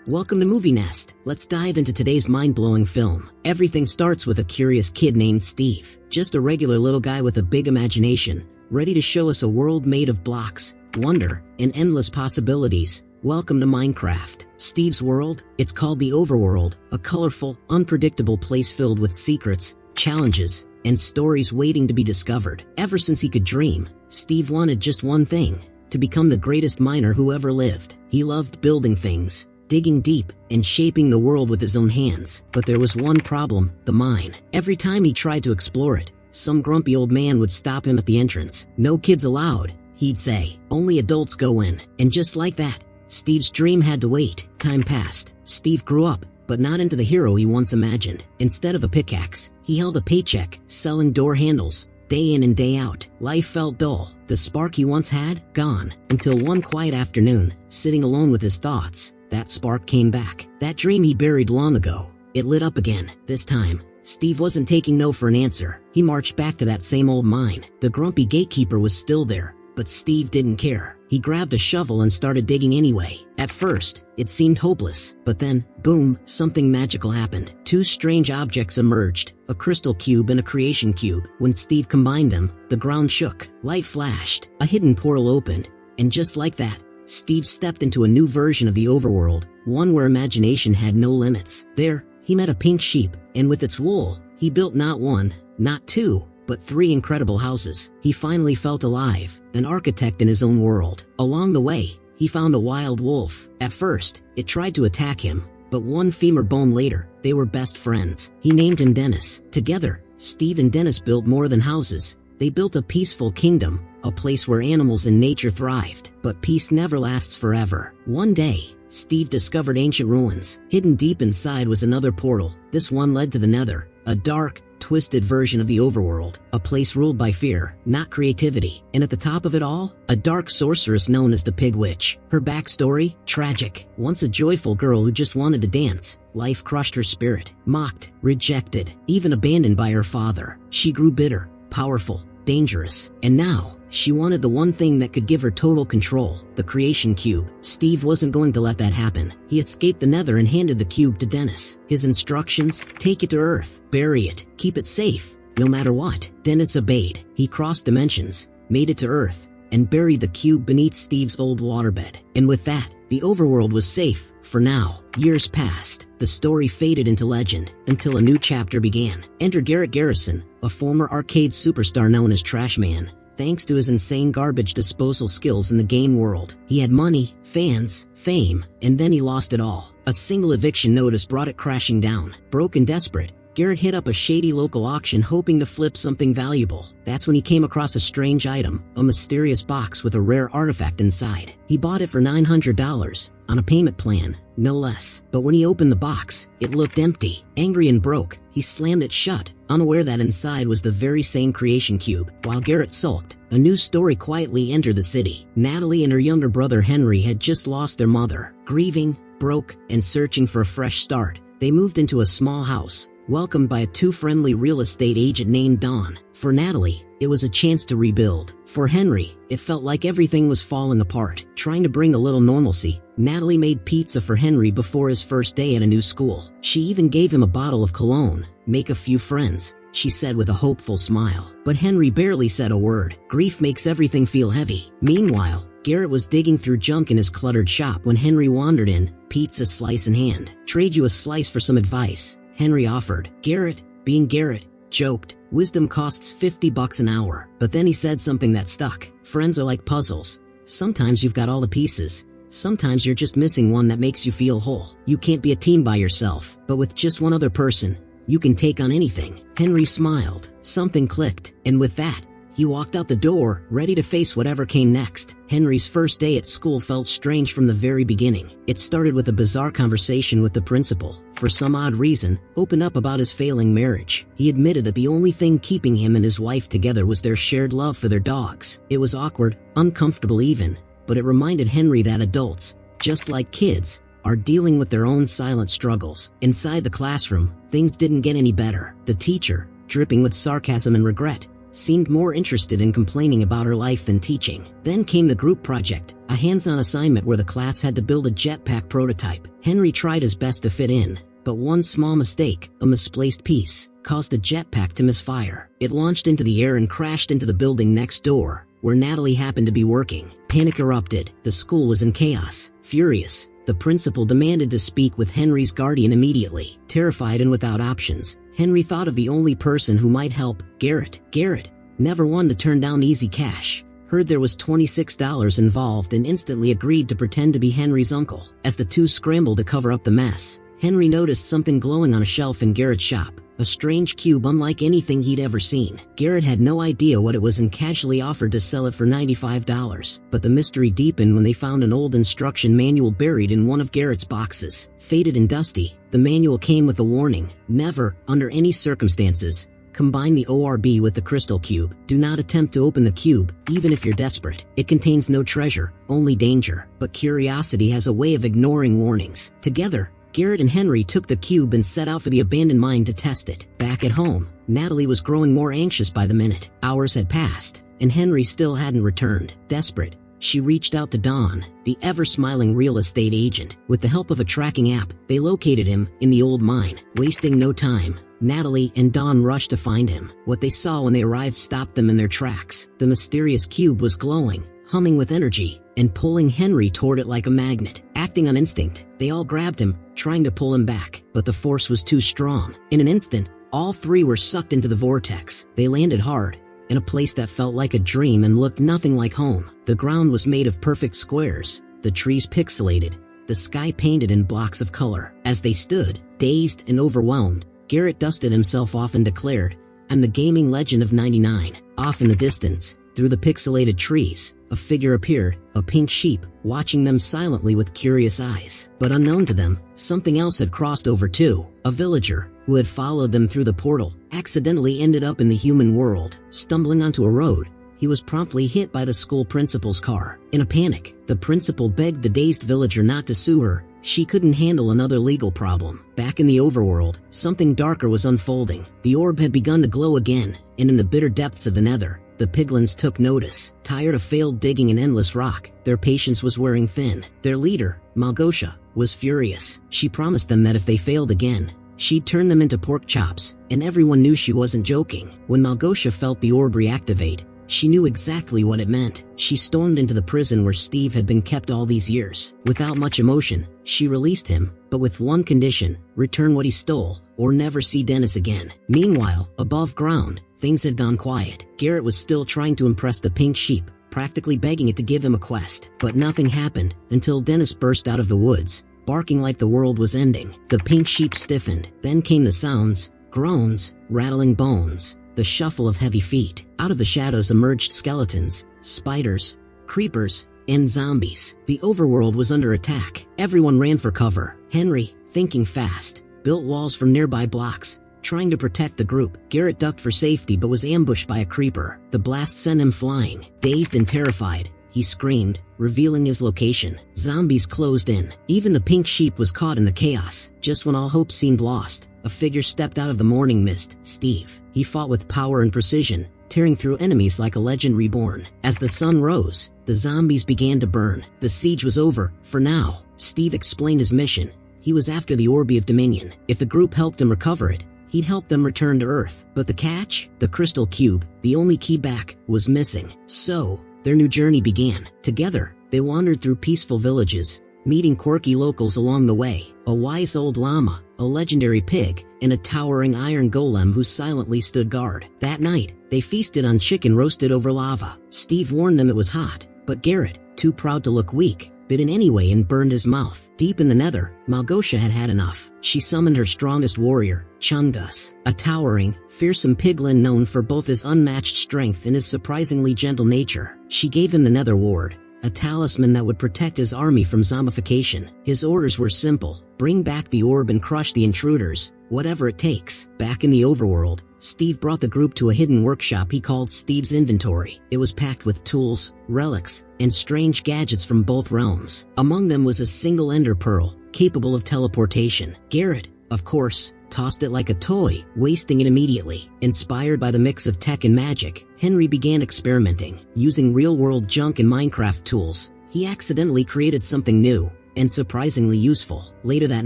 Welcome to MovieNest. Let's dive into today's mind-blowing film. Everything starts with a curious kid named Steve. Just a regular little guy with a big imagination, ready to show us a world made of blocks, wonder, and endless possibilities. Welcome to Minecraft. Steve's world? It's called the Overworld, a colorful, unpredictable place filled with secrets, challenges, and stories waiting to be discovered. Ever since he could dream, Steve wanted just one thing: to become the greatest miner who ever lived. He loved building things, digging deep, and shaping the world with his own hands. But there was one problem: the mine. Every time he tried to explore it, some grumpy old man would stop him at the entrance. "No kids allowed," he'd say. "Only adults go in." And just like that, Steve's dream had to wait. Time passed. Steve grew up, but not into the hero he once imagined. Instead of a pickaxe, he held a paycheck, selling door handles. Day in and day out, life felt dull. The spark he once had, gone. Until one quiet afternoon, sitting alone with his thoughts, that spark came back. That dream he buried long ago, it lit up again. This time, Steve wasn't taking no for an answer. He marched back to that same old mine. The grumpy gatekeeper was still there, but Steve didn't care. He grabbed a shovel and started digging anyway. At first, it seemed hopeless, but then, boom, something magical happened. Two strange objects emerged, a crystal cube and a creation cube. When Steve combined them, the ground shook, light flashed, a hidden portal opened, and just like that, Steve stepped into a new version of the overworld, one where imagination had no limits. There, he met a pink sheep, and with its wool, he built not one, not two, but 3 incredible houses. He finally felt alive, an architect in his own world. Along the way, he found a wild wolf. At first, it tried to attack him, but one femur bone later, they were best friends. He named him Dennis. Together, Steve and Dennis built more than houses. They built a peaceful kingdom, a place where animals and nature thrived. But peace never lasts forever. One day, Steve discovered ancient ruins. Hidden deep inside was another portal. This one led to the Nether, a dark, twisted version of the overworld, a place ruled by fear, not creativity. And at the top of it all, a dark sorceress known as the Pig Witch. Her backstory? Tragic. Once a joyful girl who just wanted to dance, life crushed her spirit. Mocked, rejected, even abandoned by her father. She grew bitter, powerful, dangerous, and now, she wanted the one thing that could give her total control: the creation cube. Steve wasn't going to let that happen. He escaped the Nether and handed the cube to Dennis. His instructions: take it to Earth, bury it, keep it safe, no matter what. Dennis obeyed. He crossed dimensions, made it to Earth, and buried the cube beneath Steve's old waterbed. And with that, the overworld was safe, for now. Years passed. The story faded into legend, until a new chapter began. Enter Garrett Garrison, a former arcade superstar known as Trash Man. Thanks to his insane garbage disposal skills in the game world, he had money, fans, fame, and then he lost it all. A single eviction notice brought it crashing down. Broke and desperate, Garrett hit up a shady local auction hoping to flip something valuable. That's when he came across a strange item, a mysterious box with a rare artifact inside. He bought it for $900, on a payment plan, no less. But when he opened the box, it looked empty. Angry and broke, he slammed it shut, unaware that inside was the very same creation cube. While Garrett sulked, a new story quietly entered the city. Natalie and her younger brother Henry had just lost their mother. Grieving, broke, and searching for a fresh start, they moved into a small house, welcomed by a too-friendly real estate agent named Dawn. For Natalie, it was a chance to rebuild. For Henry, it felt like everything was falling apart. Trying to bring a little normalcy, Natalie made pizza for Henry before his first day at a new school. She even gave him a bottle of cologne. "Make a few friends," she said with a hopeful smile. But Henry barely said a word. Grief makes everything feel heavy. Meanwhile, Garrett was digging through junk in his cluttered shop when Henry wandered in, pizza slice in hand. "Trade you a slice for some advice," Henry offered. Garrett, being Garrett, joked, "Wisdom costs $50 an hour." But then he said something that stuck. "Friends are like puzzles. Sometimes you've got all the pieces. Sometimes you're just missing one that makes you feel whole. You can't be a team by yourself, but with just one other person, you can take on anything." Henry smiled. Something clicked, and with that, he walked out the door, ready to face whatever came next. Henry's first day at school felt strange from the very beginning. It started with a bizarre conversation with the principal. For some odd reason, opened up about his failing marriage. He admitted that the only thing keeping him and his wife together was their shared love for their dogs. It was awkward, uncomfortable even, but it reminded Henry that adults, just like kids, are dealing with their own silent struggles. Inside the classroom, things didn't get any better. The teacher, dripping with sarcasm and regret, seemed more interested in complaining about her life than teaching. Then came the group project, a hands-on assignment where the class had to build a jetpack prototype. Henry tried his best to fit in, but one small mistake, a misplaced piece, caused the jetpack to misfire. It launched into the air and crashed into the building next door, where Natalie happened to be working. Panic erupted. The school was in chaos. Furious, the principal demanded to speak with Henry's guardian immediately. Terrified and without options, Henry thought of the only person who might help, Garrett. Garrett, never one to turn down easy cash, heard there was $26 involved and instantly agreed to pretend to be Henry's uncle. As the two scrambled to cover up the mess, Henry noticed something glowing on a shelf in Garrett's shop, a strange cube unlike anything he'd ever seen. Garrett had no idea what it was and casually offered to sell it for $95, but the mystery deepened when they found an old instruction manual buried in one of Garrett's boxes. Faded and dusty, the manual came with a warning: never, under any circumstances, combine the ORB with the crystal cube. Do not attempt to open the cube, even if you're desperate. It contains no treasure, only danger. But curiosity has a way of ignoring warnings. Together, Garrett and Henry took the cube and set out for the abandoned mine to test it. Back at home, Natalie was growing more anxious by the minute. Hours had passed, and Henry still hadn't returned. Desperate, she reached out to Don, the ever-smiling real estate agent. With the help of a tracking app, they located him in the old mine. Wasting no time, Natalie and Don rushed to find him. What they saw when they arrived stopped them in their tracks. The mysterious cube was glowing, humming with energy, and pulling Henry toward it like a magnet. Acting on instinct, they all grabbed him, trying to pull him back, but the force was too strong. In an instant, all three were sucked into the vortex. They landed hard, in a place that felt like a dream and looked nothing like home. The ground was made of perfect squares, the trees pixelated, the sky painted in blocks of color. As they stood, dazed and overwhelmed, Garrett dusted himself off and declared, "I'm the gaming legend of '99. Off in the distance, through the pixelated trees, a figure appeared, a pink sheep, watching them silently with curious eyes. But unknown to them, something else had crossed over too. A villager, who had followed them through the portal, accidentally ended up in the human world. Stumbling onto a road, he was promptly hit by the school principal's car. In a panic, the principal begged the dazed villager not to sue her. She couldn't handle another legal problem. Back in the overworld, something darker was unfolding. The orb had begun to glow again, and in the bitter depths of the nether, the piglins took notice. Tired of failed digging in endless rock, their patience was wearing thin. Their leader, Malgosha, was furious. She promised them that if they failed again, she'd turn them into pork chops, and everyone knew she wasn't joking. When Malgosha felt the orb reactivate, she knew exactly what it meant. She stormed into the prison where Steve had been kept all these years. Without much emotion, she released him, but with one condition: return what he stole, or never see Dennis again. Meanwhile, above ground, things had gone quiet. Garrett was still trying to impress the pink sheep, practically begging it to give him a quest. But nothing happened, until Dennis burst out of the woods, barking like the world was ending. The pink sheep stiffened. Then came the sounds: groans, rattling bones, the shuffle of heavy feet. Out of the shadows emerged skeletons, spiders, creepers, and zombies. The overworld was under attack. Everyone ran for cover. Henry, thinking fast, built walls from nearby blocks, trying to protect the group. Garrett ducked for safety but was ambushed by a creeper. The blast sent him flying. Dazed and terrified, he screamed, revealing his location. Zombies closed in. Even the pink sheep was caught in the chaos. Just when all hope seemed lost, a figure stepped out of the morning mist: Steve. He fought with power and precision, tearing through enemies like a legend reborn. As the sun rose, the zombies began to burn. The siege was over, for now. Steve explained his mission. He was after the Orby of Dominion. If the group helped him recover it, he'd help them return to Earth. But the catch? The crystal cube, the only key back, was missing. So, their new journey began. Together, they wandered through peaceful villages, meeting quirky locals along the way: a wise old llama, a legendary pig, and a towering iron golem who silently stood guard. That night, they feasted on chicken roasted over lava. Steve warned them it was hot, but Garrett, too proud to look weak, bit in anyway and burned his mouth. Deep in the nether, Malgosha had had enough. She summoned her strongest warrior, Chungus, a towering, fearsome piglin known for both his unmatched strength and his surprisingly gentle nature. She gave him the nether ward, a talisman that would protect his army from zombification. His orders were simple: bring back the orb and crush the intruders, whatever it takes. Back in the overworld, Steve brought the group to a hidden workshop he called Steve's Inventory. It was packed with tools, relics, and strange gadgets from both realms. Among them was a single ender pearl, capable of teleportation. Garrett, of course, tossed it like a toy, wasting it immediately. Inspired by the mix of tech and magic, Henry began experimenting. Using real-world junk and Minecraft tools, he accidentally created something new and surprisingly useful. Later that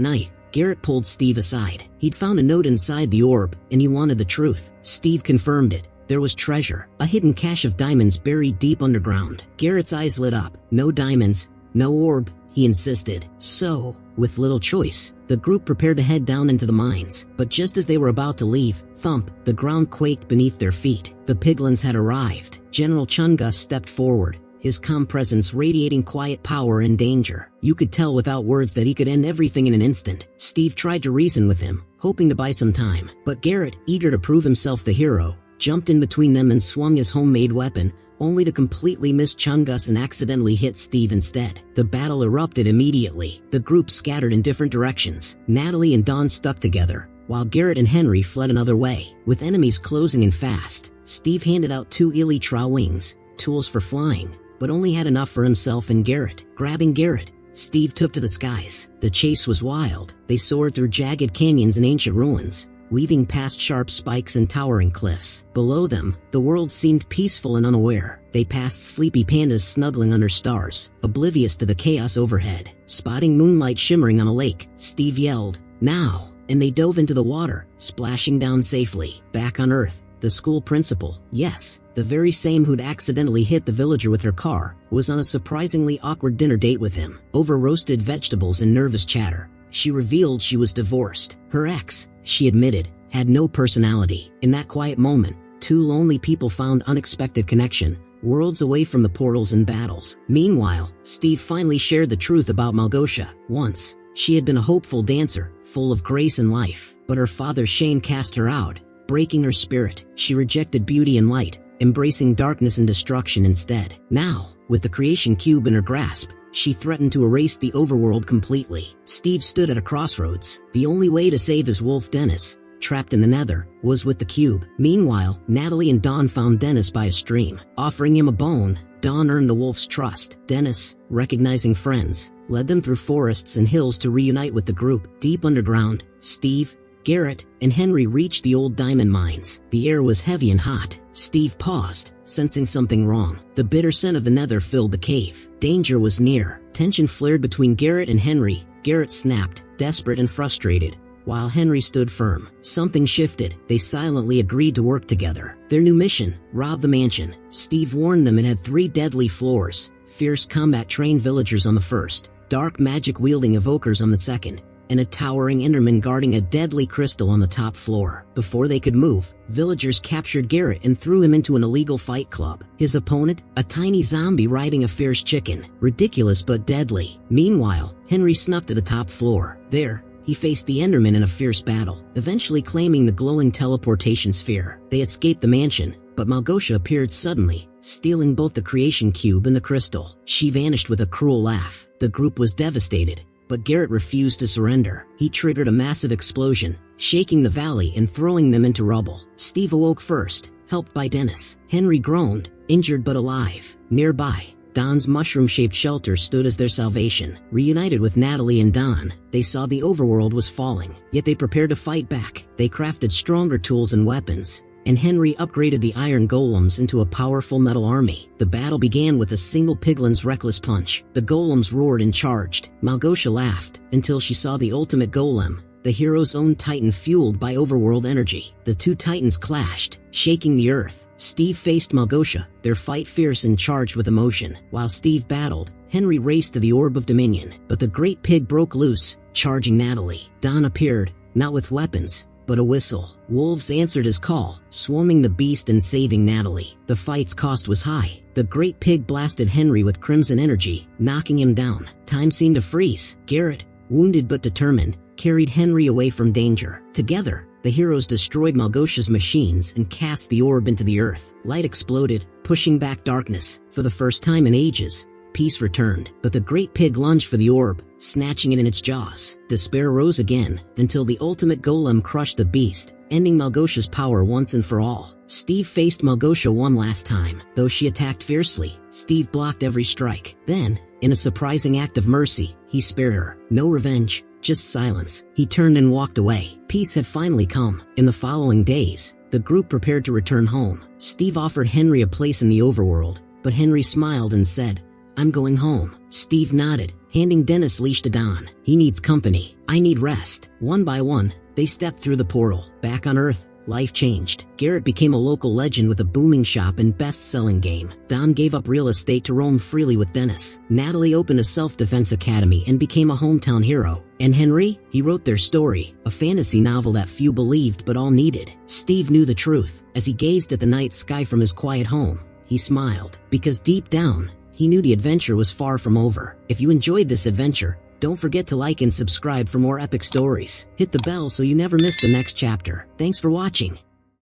night, Garrett pulled Steve aside. He'd found a note inside the orb, and he wanted the truth. Steve confirmed it. There was treasure, a hidden cache of diamonds buried deep underground. Garrett's eyes lit up. No diamonds, no orb, he insisted. So, with little choice, the group prepared to head down into the mines. But just as they were about to leave, thump, the ground quaked beneath their feet. The piglins had arrived. General Chungus stepped forward, his calm presence radiating quiet power and danger. You could tell without words that he could end everything in an instant. Steve tried to reason with him, hoping to buy some time. But Garrett, eager to prove himself the hero, jumped in between them and swung his homemade weapon, only to completely miss Chungus and accidentally hit Steve instead. The battle erupted immediately. The group scattered in different directions. Natalie and Dawn stuck together, while Garrett and Henry fled another way. With enemies closing in fast, Steve handed out 2 elytra wings, tools for flying, but only had enough for himself and Garrett. Grabbing Garrett, Steve took to the skies. The chase was wild. They soared through jagged canyons and ancient ruins, weaving past sharp spikes and towering cliffs. Below them, the world seemed peaceful and unaware. They passed sleepy pandas snuggling under stars, oblivious to the chaos overhead. Spotting moonlight shimmering on a lake, Steve yelled, "Now!" and they dove into the water, splashing down safely. Back on Earth, the school principal, yes, the very same who'd accidentally hit the villager with her car, was on a surprisingly awkward dinner date with him. Over roasted vegetables and nervous chatter, she revealed she was divorced. Her ex, she admitted, had no personality. In that quiet moment, 2 lonely people found unexpected connection, worlds away from the portals and battles. Meanwhile, Steve finally shared the truth about Malgosha. Once, she had been a hopeful dancer, full of grace and life, but her father's shame cast her out, breaking her spirit. She rejected beauty and light, embracing darkness and destruction instead. Now, with the creation cube in her grasp, she threatened to erase the overworld completely. Steve stood at a crossroads. The only way to save his wolf Dennis, trapped in the nether, was with the cube. Meanwhile, Natalie and Dawn found Dennis by a stream. Offering him a bone, Dawn earned the wolf's trust. Dennis, recognizing friends, led them through forests and hills to reunite with the group. Deep underground, Steve, Garrett, and Henry reached the old diamond mines. The air was heavy and hot. Steve paused, sensing something wrong. The bitter scent of the nether filled the cave. Danger was near. Tension flared between Garrett and Henry. Garrett snapped, desperate and frustrated, while Henry stood firm. Something shifted. They silently agreed to work together. Their new mission: rob the mansion. Steve warned them it had 3 deadly floors, fierce combat-trained villagers on the first, dark magic-wielding evokers on the second, and a towering enderman guarding a deadly crystal on the top floor. Before they could move, villagers captured Garrett and threw him into an illegal fight club. His opponent, a tiny zombie riding a fierce chicken. Ridiculous but deadly. Meanwhile, Henry snuck to the top floor. There, he faced the enderman in a fierce battle, eventually claiming the glowing teleportation sphere. They escaped the mansion, but Malgosha appeared suddenly, stealing both the creation cube and the crystal. She vanished with a cruel laugh. The group was devastated, but Garrett refused to surrender. He triggered a massive explosion, shaking the valley and throwing them into rubble. Steve awoke first, helped by Dennis. Henry groaned, injured but alive. Nearby, Dawn's mushroom-shaped shelter stood as their salvation. Reunited with Natalie and Dawn, they saw the overworld was falling, yet they prepared to fight back. They crafted stronger tools and weapons, and Henry upgraded the iron golems into a powerful metal army. The battle began with a single piglin's reckless punch. The golems roared and charged. Malgosha laughed, until she saw the ultimate golem, the hero's own titan fueled by overworld energy. The 2 titans clashed, shaking the earth. Steve faced Malgosha, their fight fierce and charged with emotion. While Steve battled, Henry raced to the Orb of Dominion, but the great pig broke loose, charging Natalie. Dawn appeared, not with weapons, but a whistle. Wolves answered his call, swarming the beast and saving Natalie. The fight's cost was high. The great pig blasted Henry with crimson energy, knocking him down. Time seemed to freeze. Garrett, wounded but determined, carried Henry away from danger. Together, the heroes destroyed Malgosha's machines and cast the orb into the earth. Light exploded, pushing back darkness. For the first time in ages, peace returned, but the great pig lunged for the orb, snatching it in its jaws. Despair rose again, until the ultimate golem crushed the beast, ending Malgosha's power once and for all. Steve faced Malgosha one last time. Though she attacked fiercely, Steve blocked every strike. Then, in a surprising act of mercy, he spared her. No revenge, just silence. He turned and walked away. Peace had finally come. In the following days, the group prepared to return home. Steve offered Henry a place in the overworld, but Henry smiled and said, "I'm going home." Steve nodded, handing Dennis leash to Don. "He needs company. I need rest." One by one, they stepped through the portal. Back on Earth, life changed. Garrett became a local legend with a booming shop and best-selling game. Don gave up real estate to roam freely with Dennis. Natalie opened a self-defense academy and became a hometown hero. And Henry? He wrote their story, a fantasy novel that few believed but all needed. Steve knew the truth. As he gazed at the night sky from his quiet home, he smiled, because deep down, he knew the adventure was far from over. If you enjoyed this adventure, don't forget to like and subscribe for more epic stories. Hit the bell so you never miss the next chapter. Thanks for watching.